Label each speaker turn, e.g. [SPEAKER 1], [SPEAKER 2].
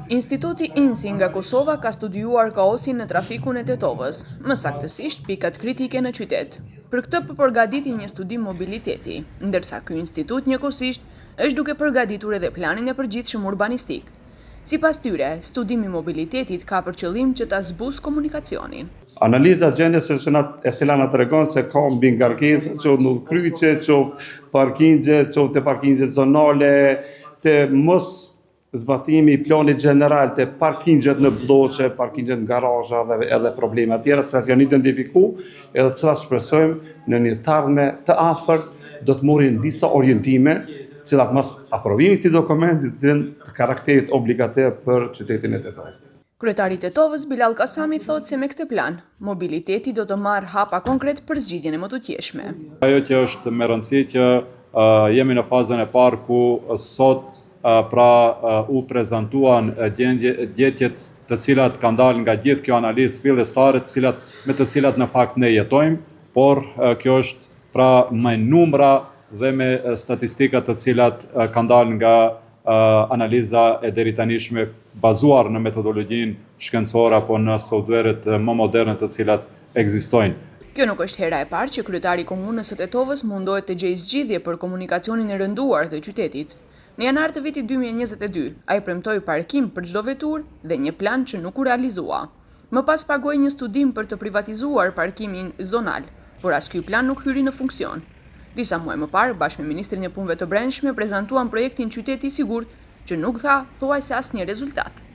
[SPEAKER 1] Instituti INSI nga Kosova ka studiuar kaosin në trafikun e Tetovës, më saktësisht pikat kritike në qytet. Për këtë përgatiti një studim mobiliteti, ndërsa ky institut njëkohësisht është duke përgatitur edhe planin e përgjithshëm urbanistik. Sipas tyre, studimi mobilitetit ka për qëllim që ta zbusë komunikacionin.
[SPEAKER 2] Analiza gjendjes e cila na tregon se ka mbi ngarkesë, qoftë në udhkryqe, qoftë parkingje, qoftë parkingje zonale, të mos zbatimi i planit gjeneral të parkingjet në bloqe, parkingjet në garazha dhe edhe probleme tjera që janë identifikuar edhe që shpresojmë në një ardhme të afërt do të marrin disa orientime cilat mas aprovimit të dokumentit të karakterit obligativ për qytetin e Tetovës.
[SPEAKER 1] Kryetari i Tetovës Bilal Kasami thotë se me këtë plan, mobiliteti do të marrë hapa konkret për zgjidhjen e mëtutjeshme.
[SPEAKER 3] Ajo që është me rëndësi që jemi në fazën e parë ku sot u prezantuan gjetjet të cilat kanë dalë nga gjithë kjo analizë fillestare, me të cilat në fakt ne jetojmë, por kjo është me numra dhe me statistikat të cilat kanë dalë nga analiza e deritanishme bazuar në metodologjinë shkencore apo në software-et më moderne të cilat ekzistojnë.
[SPEAKER 1] Kjo nuk është hera e parë që kryetari i komunës së Tetovës mundohet të gjejë zgjidhje për komunikacionin e rënduar të qytetit. Në janar të vitit 2022, ai premtoi parkim për çdo veturë dhe një plan që nuk u realizua. Më pas pagoi një studim për të privatizuar parkimin zonal, por as ky plan nuk hyri në funksion. Disa muaj më parë, bashkë me Ministrin e Punëve të Brendshme, prezantuan projektin Qyteti i Sigurt, që nuk dha thuajse asnjë rezultat.